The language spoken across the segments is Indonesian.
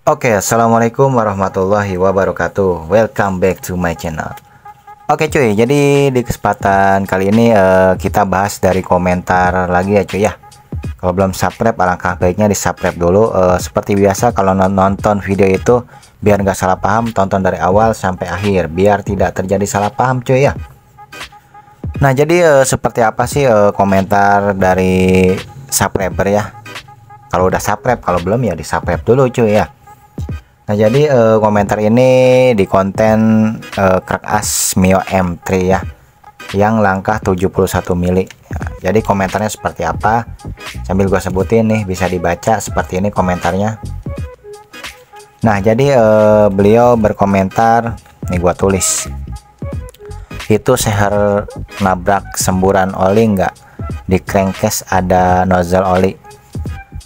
Oke, assalamualaikum warahmatullahi wabarakatuh. Welcome back to my channel. Oke cuy, jadi di kesempatan kali ini kita bahas dari komentar lagi ya cuy ya. Kalau belum subscribe, alangkah baiknya di subscribe dulu. Seperti biasa, kalau nonton video itu biar nggak salah paham, tonton dari awal sampai akhir biar tidak terjadi salah paham cuy ya. Nah jadi seperti apa sih komentar dari subscriber ya? Kalau udah subscribe, kalau belum ya di subscribe dulu cuy ya. Nah jadi komentar ini di konten Krek-As Mio M3 ya, yang langkah 71 mili. Nah, jadi komentarnya seperti apa, sambil gua sebutin nih, bisa dibaca seperti ini komentarnya. Nah jadi beliau berkomentar, nih gua tulis, itu seher nabrak semburan oli nggak, di crankcase ada nozzle oli.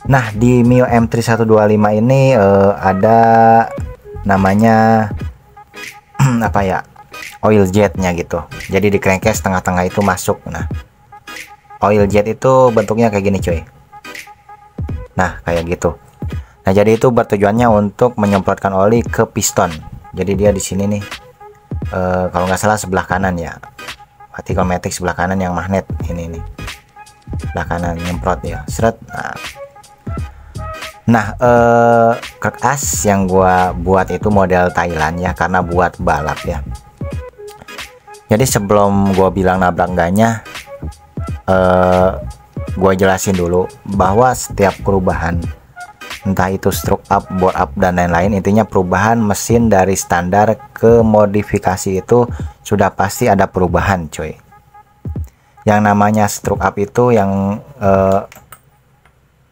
Nah di Mio M3 125 ini ada namanya apa ya, oil jetnya gitu. Jadi di crankcase tengah-tengah itu masuk. Nah oil jet itu bentuknya kayak gini cuy. Nah kayak gitu. Nah jadi itu bertujuannya untuk menyemprotkan oli ke piston. Jadi dia di sini nih, kalau nggak salah sebelah kanan ya, partikel matic sebelah kanan yang magnet ini nih, sebelah kanan nyemprot ya, seret. Nah Krek-As yang gua buat itu model Thailand ya, karena buat balap ya. Jadi sebelum gua bilang nabrak enggaknya, gua jelasin dulu bahwa setiap perubahan, entah itu stroke up, bore up dan lain-lain, intinya perubahan mesin dari standar ke modifikasi itu sudah pasti ada perubahan coy. Yang namanya stroke up itu yang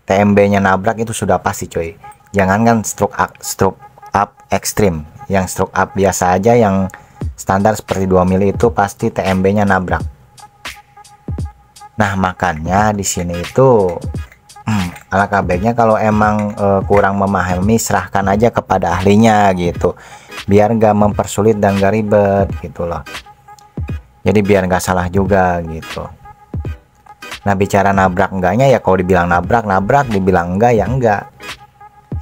TMB nya nabrak itu sudah pasti coy. Jangankan stroke up ekstrim, yang stroke up biasa aja yang standar seperti 2 mili itu pasti TMB nya nabrak. Nah makanya di sini itu alangkah baiknya kalau emang kurang memahami, serahkan aja kepada ahlinya gitu, biar nggak mempersulit dan nggak ribet gitu loh. Jadi biar nggak salah juga gitu. Nah bicara nabrak enggaknya ya, kalau dibilang nabrak, dibilang enggak ya enggak.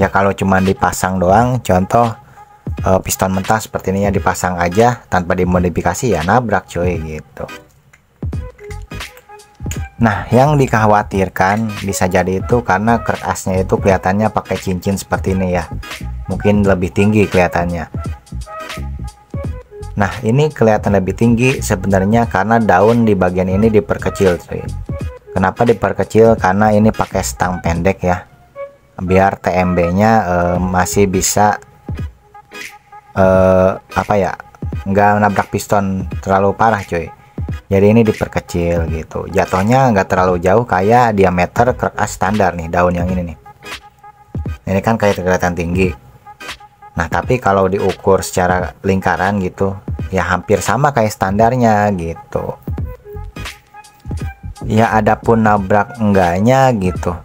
Ya kalau cuman dipasang doang, contoh piston mentah seperti ini ya, dipasang aja tanpa dimodifikasi ya nabrak coy gitu. Nah yang dikhawatirkan bisa jadi itu karena Krek-Asnya itu kelihatannya pakai cincin seperti ini ya, mungkin lebih tinggi kelihatannya. Nah ini kelihatan lebih tinggi sebenarnya karena daun di bagian ini diperkecil coy. Kenapa diperkecil? Karena ini pakai stang pendek ya, biar TMB nya masih bisa apa ya, nggak nabrak piston terlalu parah coy. Jadi ini diperkecil gitu, jatuhnya nggak terlalu jauh kayak diameter Krek-As standar nih, daun yang ini nih. Ini kan kayak kelihatan tinggi. Nah tapi kalau diukur secara lingkaran gitu ya hampir sama kayak standarnya gitu. Ya adapun nabrak enggaknya gitu,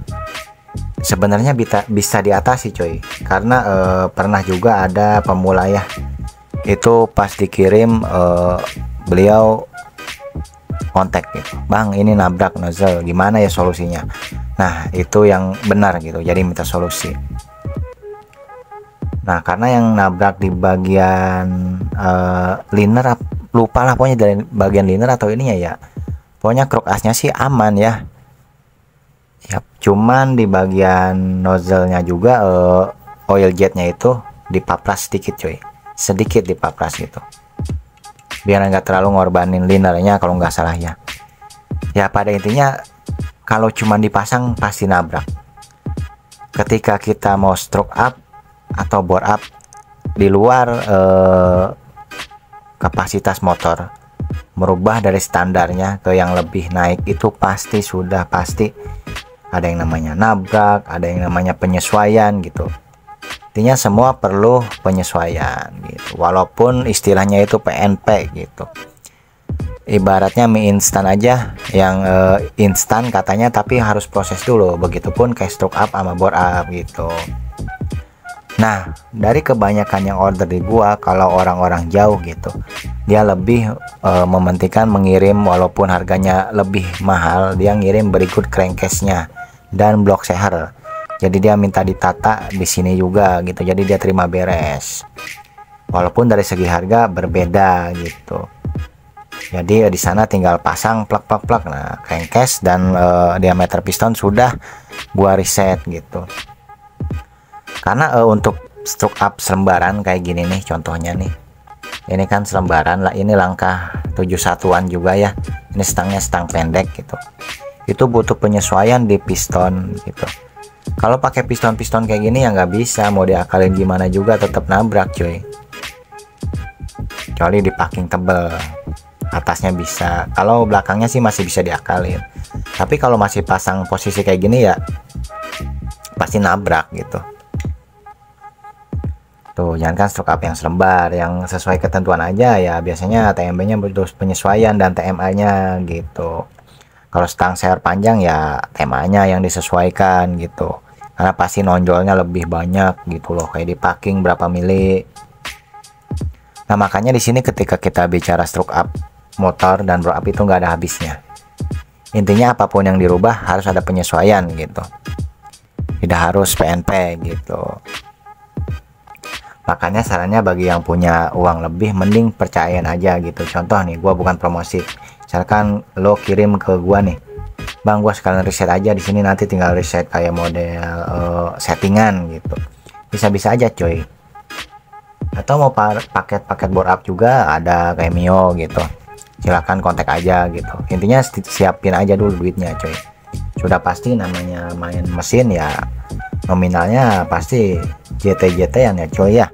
sebenarnya bisa diatasi coy, karena pernah juga ada pemula ya, itu pas dikirim beliau kontak gitu, bang ini nabrak nozzle, gimana ya solusinya. Nah itu yang benar gitu, jadi minta solusi. Nah karena yang nabrak di bagian liner, lupa lah pokoknya dari bagian liner atau ininya ya, pokoknya Krek-Asnya sih aman ya. Yap, cuman di bagian nozzle-nya juga oil jetnya itu dipapras sedikit coy, sedikit dipapras gitu, biar nggak terlalu ngorbanin linernya kalau nggak salah ya. Ya pada intinya kalau cuman dipasang pasti nabrak. Ketika kita mau stroke up atau bore up di luar kapasitas motor, merubah dari standarnya ke yang lebih naik, itu pasti sudah pasti ada yang namanya nabrak, ada yang namanya penyesuaian gitu. Intinya semua perlu penyesuaian gitu, walaupun istilahnya itu PNP gitu. Ibaratnya mie instan aja, yang instan katanya tapi harus proses dulu, begitupun kayak stroke up sama bore up gitu. Nah dari kebanyakan yang order di gua, kalau orang-orang jauh gitu, dia lebih mementingkan mengirim, walaupun harganya lebih mahal, dia ngirim berikut crankcase nya dan blok seher. Jadi dia minta ditata di sini juga gitu. Jadi dia terima beres. Walaupun dari segi harga berbeda gitu. Jadi di sana tinggal pasang plak. Nah, crankcase dan diameter piston sudah gua reset gitu. Karena untuk stroke up selembaran kayak gini nih contohnya nih. Ini kan selembaran lah, ini langkah 71-an juga ya. Ini stangnya stang pendek gitu. Itu butuh penyesuaian di piston gitu. Kalau pakai piston kayak gini ya nggak bisa, mau diakalin gimana juga tetap nabrak cuy. Kecuali di packing tebel, atasnya bisa. Kalau belakangnya sih masih bisa diakalin. Tapi kalau masih pasang posisi kayak gini ya pasti nabrak gitu. Tuh, jangankan stroke up yang selembar, yang sesuai ketentuan aja ya biasanya TMB-nya butuh penyesuaian dan TMA-nya gitu. Kalau stang seher panjang ya TMA-nya yang disesuaikan gitu. Karena pasti nonjolnya lebih banyak gitu loh, kayak di packing berapa mili. Nah, makanya di sini ketika kita bicara stroke up motor dan blow up itu nggak ada habisnya. Intinya apapun yang dirubah harus ada penyesuaian gitu. Tidak harus PNP gitu. Makanya sarannya bagi yang punya uang lebih mending percayain aja gitu. Contoh nih, gua bukan promosi. Misalkan lo kirim ke gua nih, bang, gua sekalian reset aja di sini, nanti tinggal reset kayak model settingan gitu. Bisa-bisa aja coy. Atau mau paket-paket bore up juga ada kayak Mio gitu. Silahkan kontak aja gitu. Intinya siapin aja dulu duitnya coy. Sudah pasti namanya main mesin ya nominalnya pasti JT-JT-an ya coy ya.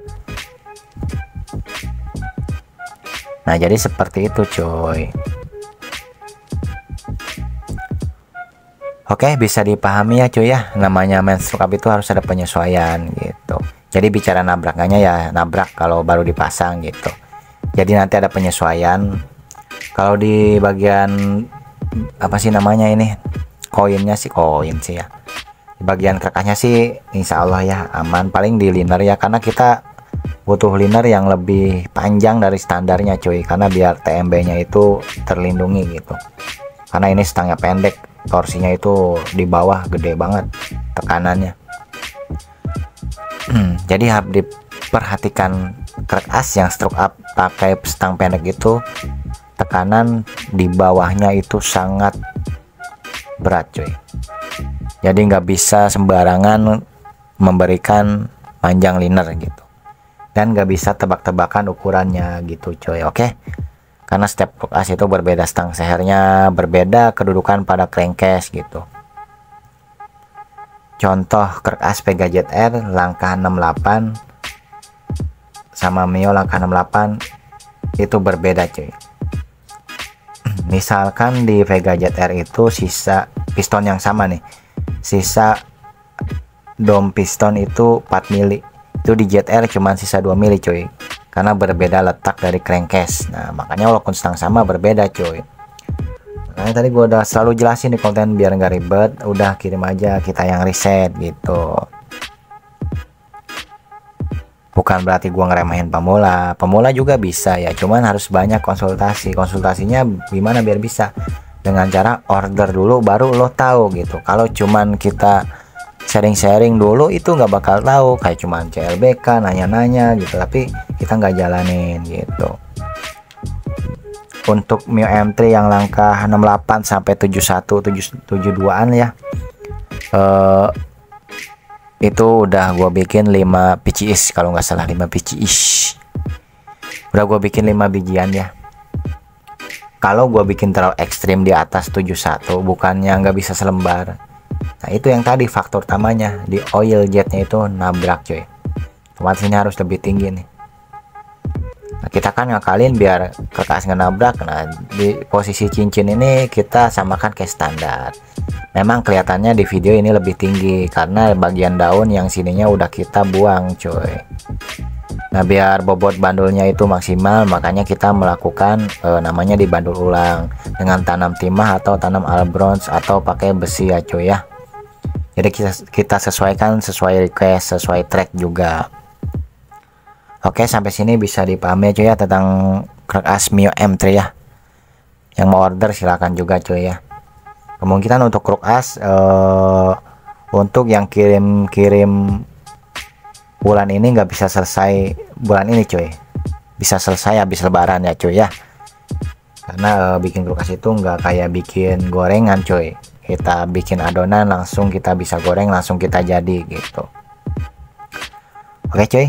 Nah, jadi seperti itu coy. Oke, bisa dipahami ya coy ya. Namanya main stroke up itu harus ada penyesuaian gitu. Jadi bicara nabraknya ya nabrak kalau baru dipasang gitu. Jadi nanti ada penyesuaian. Kalau di bagian apa sih namanya ini? Koin sih ya. Di bagian kerakahnya sih insya Allah ya aman. Paling di liner ya, karena kita butuh liner yang lebih panjang dari standarnya cuy, karena biar TMB nya itu terlindungi gitu. Karena ini stangnya pendek, torsinya itu di bawah gede banget tekanannya. Jadi harus diperhatikan crack as yang stroke up pakai stang pendek itu, tekanan di bawahnya itu sangat berat cuy. Jadi nggak bisa sembarangan memberikan panjang liner gitu, dan nggak bisa tebak-tebakan ukurannya gitu coy. Oke, karena setiap crack as itu berbeda, stang sehernya berbeda, kedudukan pada crankcase gitu. Contoh crack as Vega ZR langkah 68 sama Mio langkah 68 itu berbeda cuy. Misalkan di Vega ZR itu sisa piston yang sama nih, sisa dom piston itu 4 mili, itu di ZR cuman sisa 2 mili cuy, karena berbeda letak dari crankcase. Nah, makanya walaupun stang sama berbeda cuy. Makanya tadi gua udah selalu jelasin di konten biar nggak ribet, udah kirim aja kita yang reset gitu. Bukan berarti gua ngeremehin pemula juga bisa ya, cuman harus banyak konsultasinya gimana biar bisa, dengan cara order dulu baru lo tahu gitu. Kalau cuman kita sharing dulu itu nggak bakal tahu, kayak cuman CLBK nanya-nanya gitu, tapi kita nggak jalanin gitu. Untuk Mio M3 yang langkah 68 sampai 71 72an ya, itu udah gua bikin 5 PCS kalau nggak salah, 5 PCS udah gua bikin 5 bijian ya. Kalau gua bikin terlalu ekstrim di atas 71 bukannya nggak bisa selembar. Nah, itu yang tadi faktor utamanya, di oil jetnya itu nabrak coy. Otomatis ini harus lebih tinggi nih. Nah, kita kan ngakalin biar kertas nggak nabrak. Nah, di posisi cincin ini kita samakan kayak standar. Memang kelihatannya di video ini lebih tinggi karena bagian daun yang sininya udah kita buang coy. Nah, biar bobot bandulnya itu maksimal, makanya kita melakukan namanya dibandul ulang dengan tanam timah atau tanam albronze atau pakai besi ya coy ya. Jadi kita sesuaikan sesuai request, sesuai track juga. Oke, sampai sini bisa dipahami cuy ya tentang crack as Mio M3 ya. Yang mau order silakan juga cuy ya. Kemungkinan untuk crack as Untuk yang kirim bulan ini nggak bisa selesai bulan ini cuy, bisa selesai habis lebaran ya cuy ya, karena bikin kulkas itu nggak kayak bikin gorengan cuy, kita bikin adonan langsung kita bisa goreng langsung kita jadi gitu. Oke cuy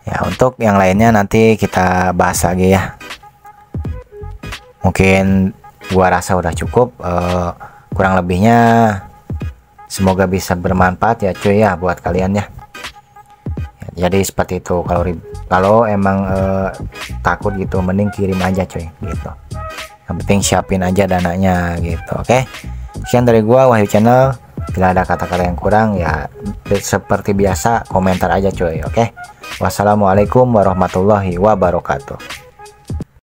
ya, untuk yang lainnya nanti kita bahas lagi ya, mungkin gua rasa udah cukup. Kurang lebihnya semoga bisa bermanfaat ya cuy ya buat kalian ya. Jadi seperti itu, kalau emang takut gitu mending kirim aja cuy gitu, yang penting siapin aja dananya gitu. Oke, sekian dari gua Wahyu Channel. Bila ada kata-kata yang kurang ya seperti biasa komentar aja cuy. Oke, wassalamualaikum warahmatullahi wabarakatuh.